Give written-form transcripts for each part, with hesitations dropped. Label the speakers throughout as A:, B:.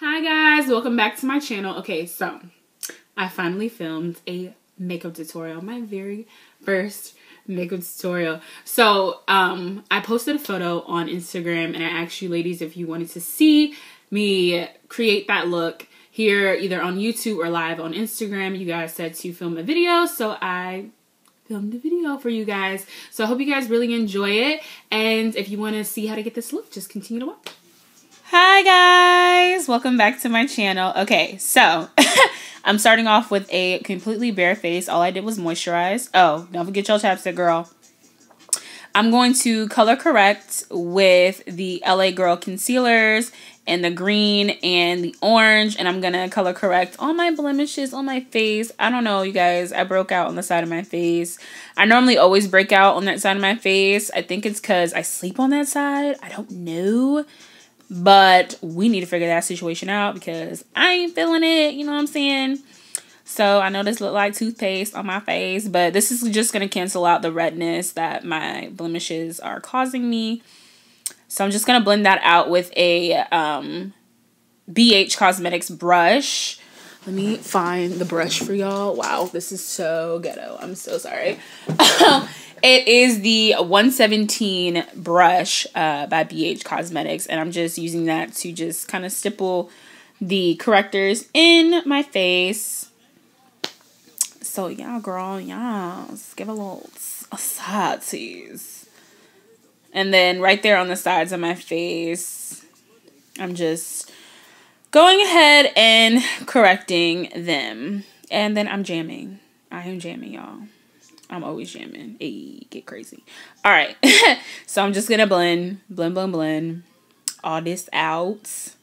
A: Hi guys, welcome back to my channel. Okay, so I finally filmed a makeup tutorial, my very first makeup tutorial. So I posted a photo on Instagram and I asked you ladies if you wanted to see me create that look here either on YouTube or live on Instagram. You guys said to film a video, so I filmed a video for you guys. So I hope you guys really enjoy it, and if you want to see how to get this look, just continue to watch. Hi guys, welcome back to my channel. Okay, so I'm starting off with a completely bare face. All I did was moisturize. Oh, don't forget your chapstick, girl. I'm going to color correct with the LA Girl concealers and the green and the orange, and I'm gonna color correct all my blemishes on my face. I don't know, you guys, I broke out on the side of my face. I normally always break out on that side of my face. I think it's because I sleep on that side. I don't know. But we need to figure that situation out because I ain't feeling it, you know what I'm saying? So I know this look like toothpaste on my face, but this is just going to cancel out the redness that my blemishes are causing me. So I'm just going to blend that out with a BH Cosmetics brush. Let me find the brush for y'all. Wow, this is so ghetto. I'm so sorry. It is the 117 brush by BH Cosmetics, and I'm just using that to just kind of stipple the correctors in my face. So yeah, girl, yeah, let's give a little side tease. And then right there on the sides of my face, I'm just going ahead and correcting them. And then I'm jamming. I am jamming, y'all. I'm always jamming. Hey, get crazy. All right. So I'm just going to blend all this out.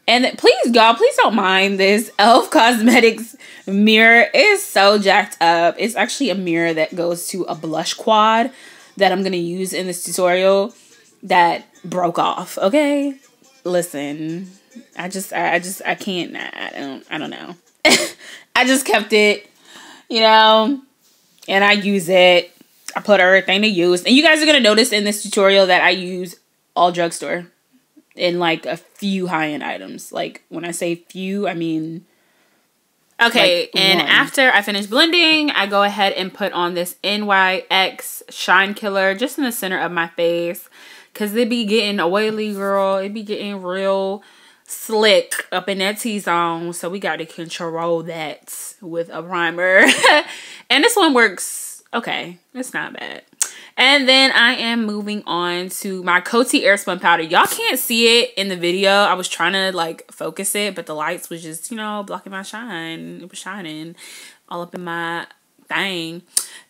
A: And then, please, y'all, please don't mind this e.l.f. Cosmetics mirror. It is so jacked up. It's actually a mirror that goes to a blush quad that I'm going to use in this tutorial that broke off. Okay. Listen, I can't, I don't know. I just kept it, you know. And I use it. I put everything to use. And you guys are going to notice in this tutorial that I use all drugstore in like a few high-end items. Like when I say few, I mean... Okay, like and one. After I finish blending, I go ahead and put on this NYX Shine Killer just in the center of my face. Because it be getting oily, girl. It be getting real slick up in that T-zone. So we got to control that with a primer. And this one works okay. It's not bad. And then I am moving on to my Coty airspun powder. Y'all can't see it in the video. I was trying to like focus it, but the lights was just, you know, blocking my shine. It was shining all up in my thing.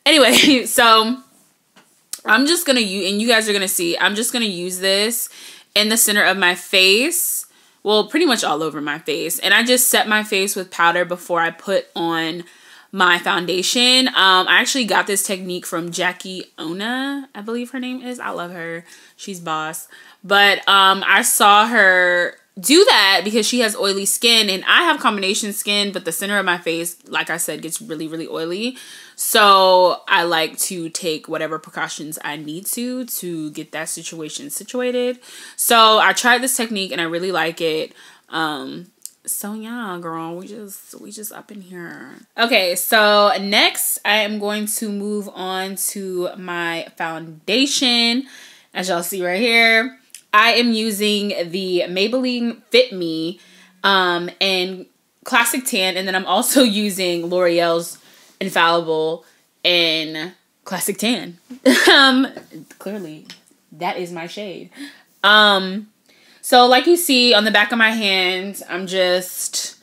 A: Anyway, so I'm just going to use, and you guys are going to see, I'm just going to use this in the center of my face. Well, pretty much all over my face. And I just set my face with powder before I put on my foundation. I actually got this technique from Jackie Ona, I believe her name is. I love her. She's boss. But I saw her do that because she has oily skin and I have combination skin, but the center of my face, like I said, gets really, really oily. So I like to take whatever precautions I need to get that situation situated. So I tried this technique and I really like it. So yeah, girl, we just up in here. Okay, so next I am going to move on to my foundation. As y'all see right here, I am using the Maybelline Fit Me in Classic Tan, and then I'm also using L'Oreal's Infallible in Classic Tan. Clearly, that is my shade. So like you see on the back of my hand, I'm just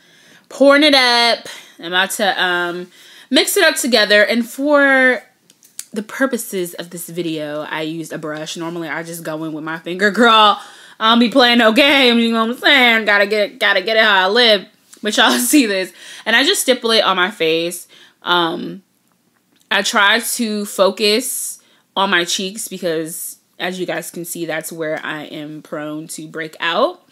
A: pouring it up. I'm about to mix it up together. And for the purposes of this video, I used a brush. Normally, I just go in with my finger. Girl, I don't be playing no games, you know what I'm saying? Gotta get it how I live. But y'all see this. And I just stipple it on my face. I try to focus on my cheeks because, as you guys can see, that's where I am prone to break out.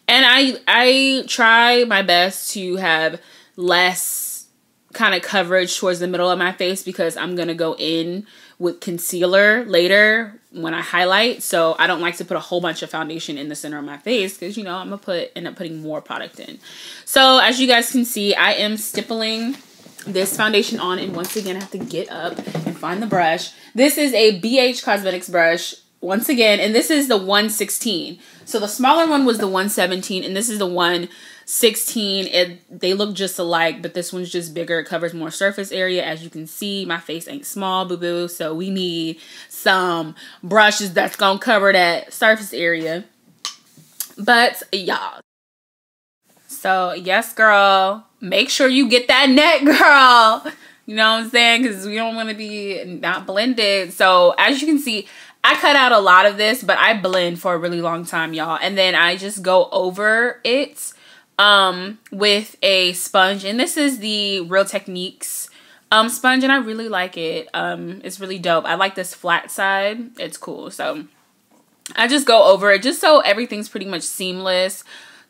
A: And I try my best to have less kind of coverage towards the middle of my face because I'm going to go in with concealer later when I highlight. So I don't like to put a whole bunch of foundation in the center of my face because, you know, I'm going to end up putting more product in. So as you guys can see, I am stippling this foundation on, and once again I have to get up and find the brush. This is a BH Cosmetics brush once again, and this is the 116. So the smaller one was the 117 and this is the 116. They look just alike, but this one's just bigger. It covers more surface area. As you can see, my face ain't small, boo-boo, so we need some brushes that's gonna cover that surface area. But y'all, so yes girl, make sure you get that net, girl. You know what I'm saying? Because we don't want to be not blended. So as you can see, I cut out a lot of this, but I blend for a really long time, y'all. And then I just go over it with a sponge. And this is the Real Techniques sponge, and I really like it. It's really dope. I like this flat side. It's cool. So I just go over it just so everything's pretty much seamless.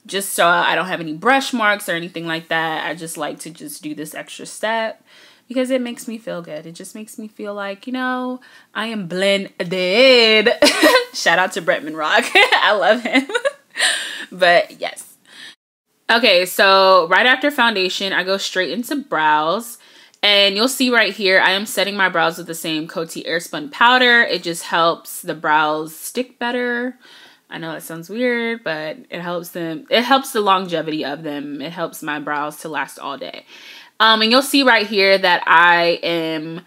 A: Just so I don't have any brush marks or anything like that. I just like to just do this extra step because it makes me feel good. It just makes me feel like, you know, I am blended. Shout out to Bretman Rock. I love him. But yes. Okay, so right after foundation, I go straight into brows. And you'll see right here, I am setting my brows with the same Coty airspun powder. It just helps the brows stick better. I know that sounds weird, but it helps them. It helps the longevity of them. It helps my brows to last all day. And you'll see right here that I am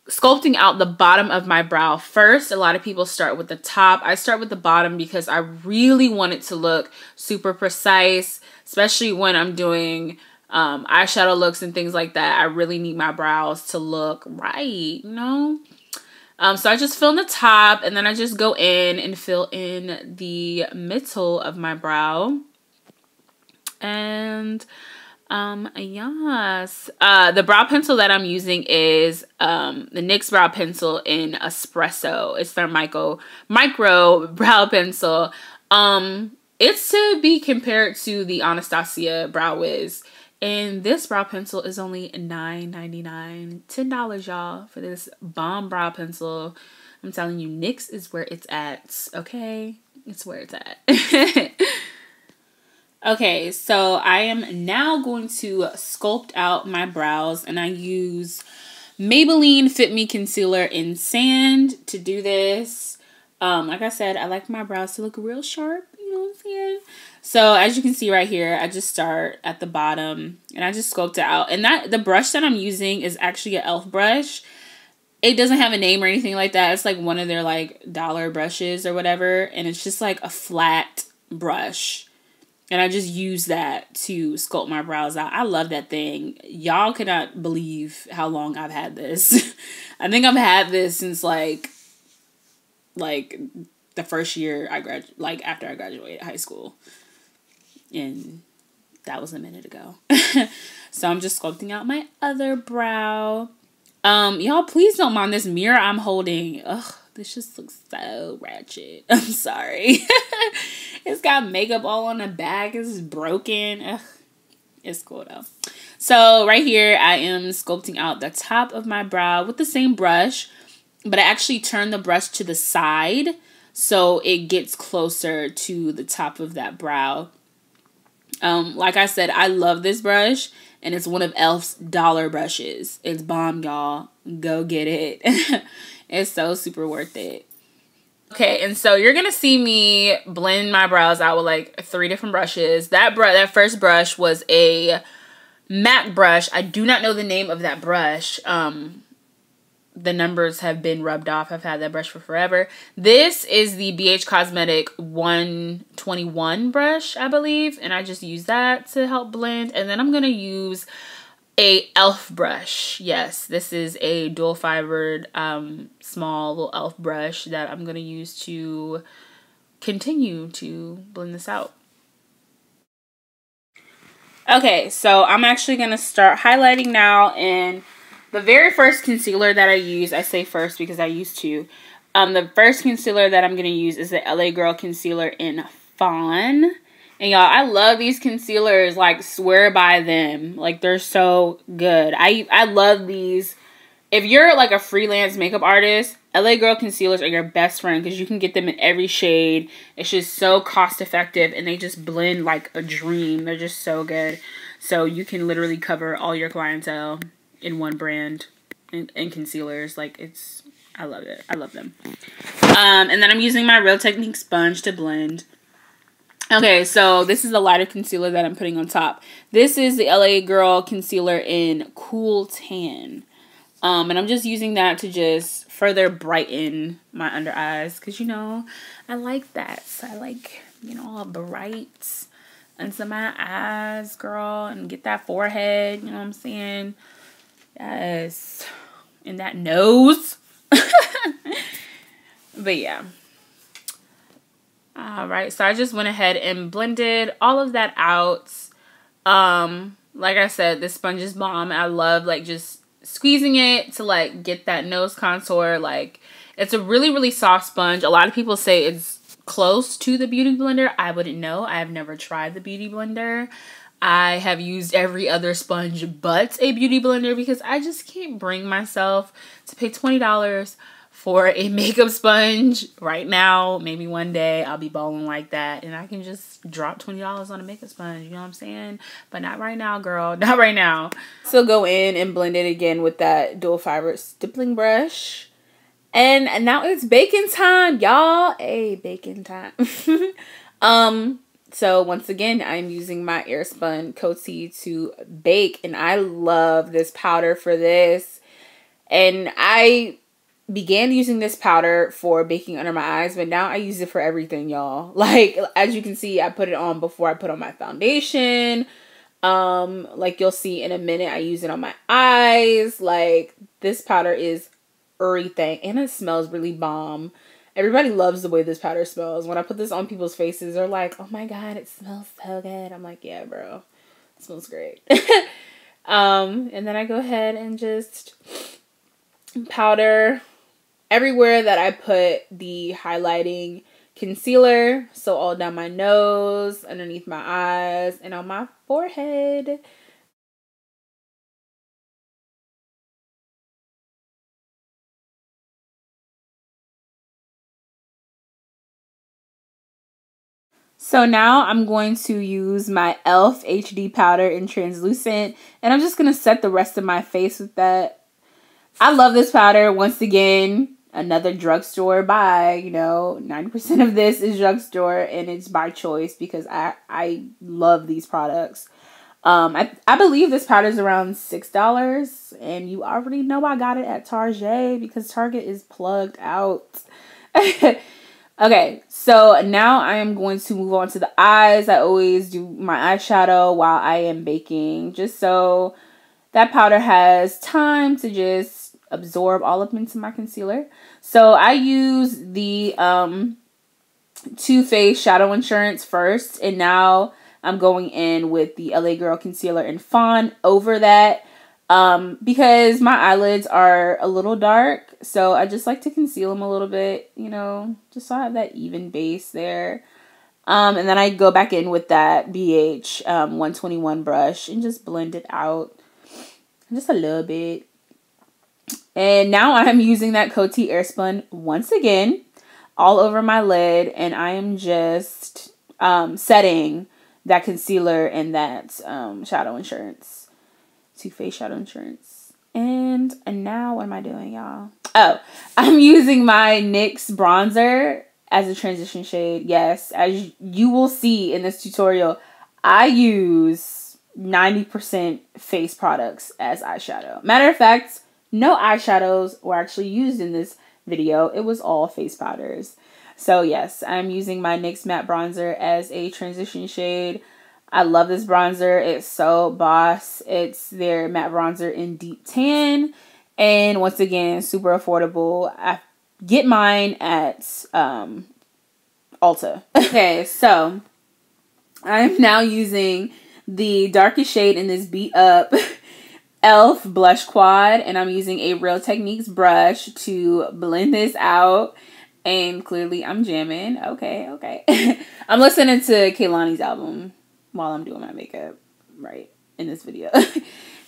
A: sculpting out the bottom of my brow first. A lot of people start with the top. I start with the bottom because I really want it to look super precise, especially when I'm doing eyeshadow looks and things like that. I really need my brows to look right, you know? So I just fill in the top, and then I just go in and fill in the middle of my brow. And yes, the brow pencil that I'm using is the NYX brow pencil in espresso. It's their micro brow pencil. It's to be compared to the Anastasia Brow Wiz. And this brow pencil is only $9.99, $10, y'all, for this bomb brow pencil. I'm telling you, NYX is where it's at, okay? It's where it's at. Okay, so I am now going to sculpt out my brows, and I use Maybelline Fit Me Concealer in Sand to do this. Like I said, I like my brows to look real sharp, you know what I'm saying? So as you can see right here, I just start at the bottom and I just sculpt it out. And the brush that I'm using is actually an e.l.f. brush. It doesn't have a name or anything like that. It's like one of their like dollar brushes or whatever. And it's just like a flat brush. And I just use that to sculpt my brows out. I love that thing. Y'all cannot believe how long I've had this. I think I've had this since like the first year after I graduated high school. And that was a minute ago. So I'm just sculpting out my other brow. Y'all, please don't mind this mirror I'm holding. Ugh, this just looks so ratchet. I'm sorry. It's got makeup all on the back. It's broken. Ugh, it's cool though. So right here, I am sculpting out the top of my brow with the same brush. But I actually turn the brush to the side so it gets closer to the top of that brow. Like I said, I love this brush, and it's one of e.l.f.'s dollar brushes. It's bomb, y'all. Go get it. It's so super worth it. Okay, and so you're gonna see me blend my brows out with like 3 different brushes. That first brush was a MAC brush. I do not know the name of that brush. The numbers have been rubbed off. I've had that brush for forever. This is the BH Cosmetic 121 brush, I believe. And I just use that to help blend. And then I'm going to use a e.l.f. brush. Yes, this is a dual fibered small little e.l.f. brush that I'm going to use to continue to blend this out. Okay, so I'm actually going to start highlighting now, and the very first concealer that I use, I say first because I used to. The first concealer that I'm going to use is the LA Girl Concealer in Fawn. And y'all, I love these concealers, like, swear by them. Like, they're so good. I love these. If you're, like, a freelance makeup artist, LA Girl concealers are your best friend because you can get them in every shade. It's just so cost effective and they just blend like a dream. They're just so good. So you can literally cover all your clientele in one brand and concealers. Like, it's, I love it. I love them. And then I'm using my Real Technique sponge to blend. Okay, so this is the lighter concealer that I'm putting on top. This is the LA Girl concealer in Cool Tan. And I'm just using that to just further brighten my under eyes. Because, you know, I like that. So I like, you know, all bright into my eyes, girl. And get that forehead, you know what I'm saying? Yes. And that nose. But yeah. Alright, so I just went ahead and blended all of that out. Like I said, this sponge is bomb. I love, like, just squeezing it to, like, get that nose contour. Like, it's a really, really soft sponge. A lot of people say it's close to the Beauty Blender. I wouldn't know. I have never tried the Beauty Blender. I have used every other sponge but a Beauty Blender because I just can't bring myself to pay $20 for a makeup sponge right now. Maybe one day I'll be balling like that and I can just drop $20 on a makeup sponge, you know what I'm saying? But not right now, girl. Not right now. So go in and blend it again with that dual fiber stippling brush. And now it's baking time, y'all. Hey, baking time. So once again, I'm using my airspun Coty to bake, and I love this powder for this. And I began using this powder for baking under my eyes, but now I use it for everything, y'all. Like, as you can see, I put it on before I put on my foundation. Like you'll see in a minute, I use it on my eyes. Like, this powder is everything, and it smells really bomb. Everybody loves the way this powder smells. When I put this on people's faces, they're like, oh my god, it smells so good. I'm like, yeah, bro, it smells great. And then I go ahead and just powder everywhere that I put the highlighting concealer. So all down my nose, underneath my eyes, and on my forehead. So now I'm going to use my e.l.f. HD powder in translucent, and I'm just going to set the rest of my face with that. I love this powder. Once again, another drugstore buy. You know, 90% of this is drugstore, and it's by choice because I love these products. I believe this powder is around $6, and you already know I got it at Target because Target is plugged out. Okay, so now I am going to move on to the eyes. I always do my eyeshadow while I am baking, just so that powder has time to just absorb all up into my concealer. So I use the Too Faced Shadow Insurance first, and now I'm going in with the LA Girl Concealer in Fawn over that. Because my eyelids are a little dark, so I just like to conceal them a little bit, you know, just so I have that even base there. And then I go back in with that BH 121 brush and just blend it out just a little bit. And now I'm using that Coty Airspun once again all over my lid, and I am just setting that concealer and that Shadow Insurance. Too Faced Shadow Insurance. And now what am I doing, y'all? Oh, I'm using my NYX bronzer as a transition shade. Yes, as you will see in this tutorial, I use 90% face products as eyeshadow. Matter of fact, no eyeshadows were actually used in this video. It was all face powders. So yes, I'm using my NYX matte bronzer as a transition shade. I love this bronzer. It's so boss. It's their matte bronzer in deep tan. And once again, super affordable. I get mine at Ulta. Okay, so I'm now using the darkest shade in this Beat Up e.l.f. Blush Quad. And I'm using a Real Techniques brush to blend this out. And clearly I'm jamming. Okay, okay. I'm listening to Kehlani's album while I'm doing my makeup, right, in this video.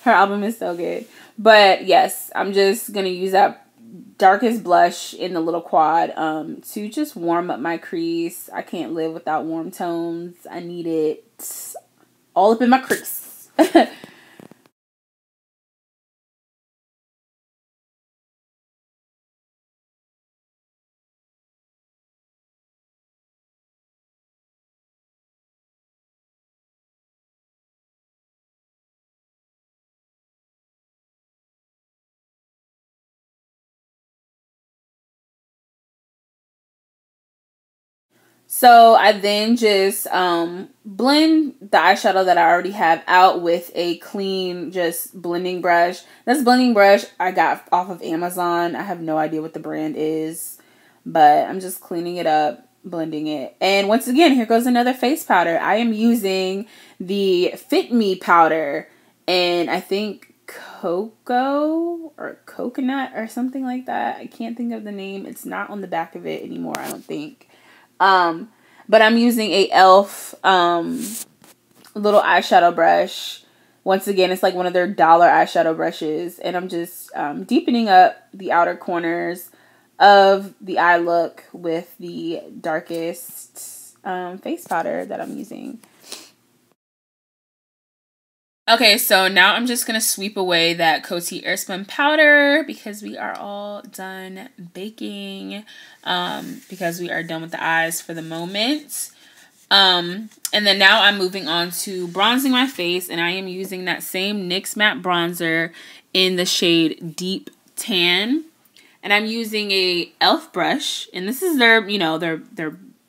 A: Her album is so good. But yes, I'm just going to use that darkest blush in the little quad to just warm up my crease. I can't live without warm tones. I need it all up in my crease. So I then just blend the eyeshadow that I already have out with a clean just blending brush. This blending brush I got off of Amazon. I have no idea what the brand is, but I'm just cleaning it up, blending it. And once again, here goes another face powder. I am using the Fit Me powder, and I think cocoa or coconut or something like that. I can't think of the name. It's not on the back of it anymore, I don't think. But I'm using a e.l.f. Little eyeshadow brush. Once again, it's like one of their dollar eyeshadow brushes, and I'm just deepening up the outer corners of the eye look with the darkest face powder that I'm using. Okay, so now I'm just going to sweep away that Coty airspun powder because we are all done baking, because we are done with the eyes for the moment. And then now I'm moving on to bronzing my face, and I am using that same NYX matte bronzer in the shade Deep Tan. And I'm using a e.l.f. brush, and this is their, you know, their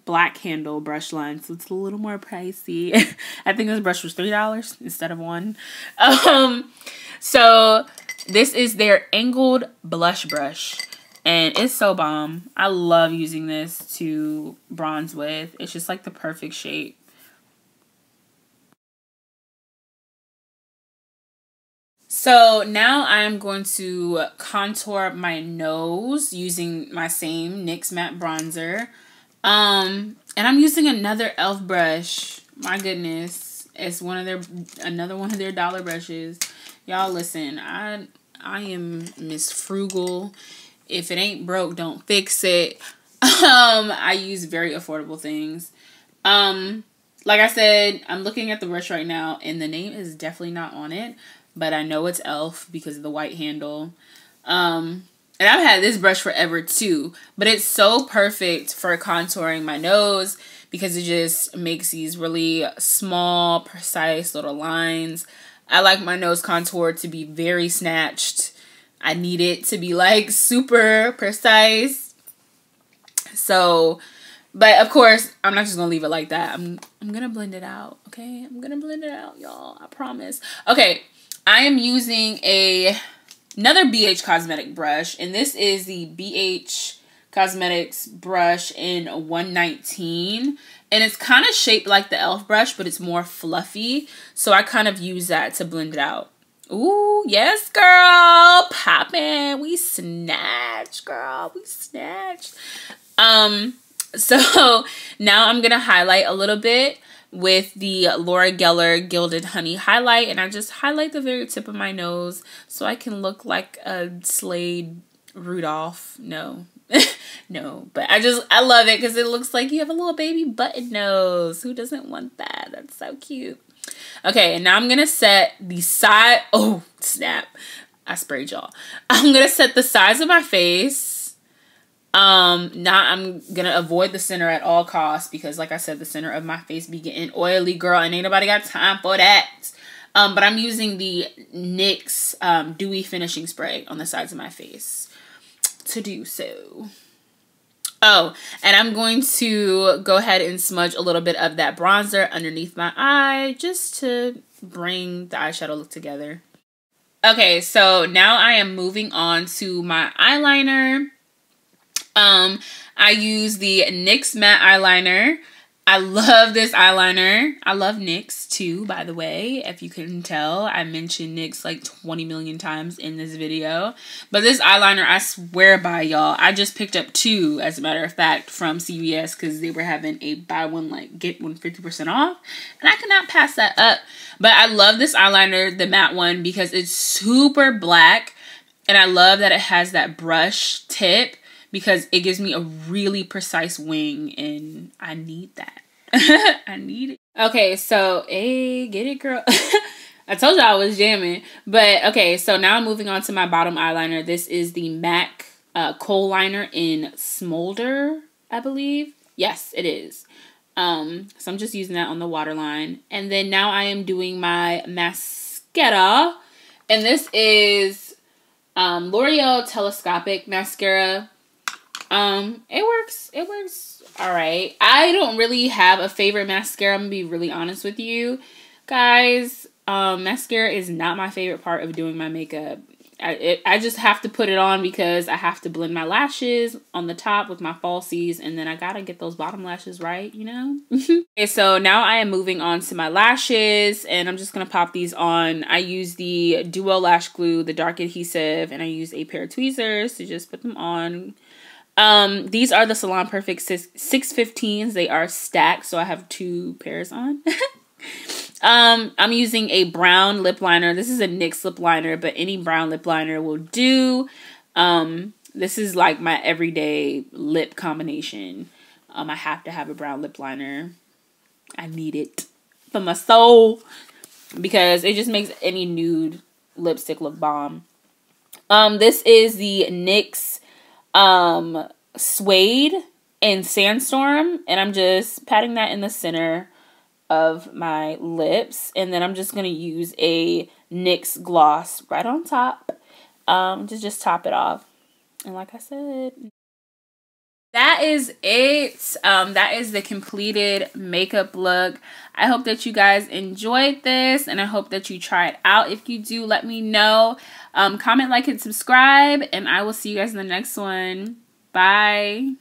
A: black handle brush line, so it's a little more pricey. I think this brush was $3 instead of $1. So this is their angled blush brush, and it's so bomb. I love using this to bronze with. It's just like the perfect shape. So now I'm going to contour my nose using my same NYX matte bronzer. And I'm using another e.l.f. brush. My goodness. It's another one of their dollar brushes. Y'all listen, I am Miss Frugal. If it ain't broke, don't fix it. I use very affordable things. Like I said, I'm looking at the brush right now, and the name is definitely not on it, but I know it's e.l.f. because of the white handle. And I've had this brush forever too, but it's so perfect for contouring my nose because it just makes these really small, precise little lines. I like my nose contour to be very snatched. I need it to be like super precise. So, but of course, I'm not just gonna leave it like that. I'm gonna blend it out, okay? I'm gonna blend it out, y'all. I promise. Okay, I am using another BH Cosmetic brush, and this is the BH Cosmetics brush in 119, and it's kind of shaped like the e.l.f. brush, but it's more fluffy, so I kind of use that to blend it out. Ooh, yes, girl, poppin', we snatched, girl, we snatched. So now I'm gonna highlight a little bit with the Laura Geller Gilded Honey highlight, and I just highlight the very tip of my nose so I can look like a Slade Rudolph. No. No, but I love it because it looks like you have a little baby button nose. Who doesn't want that? That's so cute. Okay, and now I'm gonna set the side. Oh, snap. I sprayed y'all. I'm gonna set the sides of my face. I'm gonna avoid the center at all costs because, like I said, the center of my face be getting oily, girl, and ain't nobody got time for that. But I'm using the NYX Dewy Finishing Spray on the sides of my face to do so. Oh, and I'm going to go ahead and smudge a little bit of that bronzer underneath my eye just to bring the eyeshadow look together. Okay, so now I am moving on to my eyeliner. I use the NYX matte eyeliner. I love this eyeliner. I love NYX too, by the way. If you couldn't tell, I mentioned NYX like 20 million times in this video. But this eyeliner, I swear by, y'all. I just picked up 2, as a matter of fact, from CVS because they were having a buy one, like, get one 50% off. And I could not pass that up. But I love this eyeliner, the matte one, because it's super black. And I love that it has that brush tip, because it gives me a really precise wing, and I need that. I need it. Okay, so, hey, get it, girl. I told you I was jamming. But, okay, so now I'm moving on to my bottom eyeliner. This is the MAC Kohl Liner in Smolder, I believe. Yes, it is. So I'm just using that on the waterline. And then now I am doing my mascara. And this is L'Oreal Telescopic Mascara. It works all right. I don't really have a favorite mascara. I'm gonna be really honest with you guys. Mascara is not my favorite part of doing my makeup. I just have to put it on because I have to blend my lashes on the top with my falsies, and then I gotta get those bottom lashes right, you know? Okay, so now I am moving on to my lashes, and I'm just gonna pop these on. I use the Duo Lash Glue, the dark adhesive, and I use a pair of tweezers to just put them on. These are the Salon Perfect 615s. They are stacked, so I have 2 pairs on. I'm using a brown lip liner. This is a NYX lip liner, but any brown lip liner will do. This is like my everyday lip combination. I have to have a brown lip liner. I need it for my soul because it just makes any nude lipstick look bomb. This is the NYX Suede and Sandstorm, and I'm just patting that in the center of my lips, and then I'm just gonna use a NYX gloss right on top to just top it off. And like I said, that is it. That is the completed makeup look. I hope that you guys enjoyed this, and I hope that you try it out. If you do, let me know. Comment, like, and subscribe, and I will see you guys in the next one. Bye.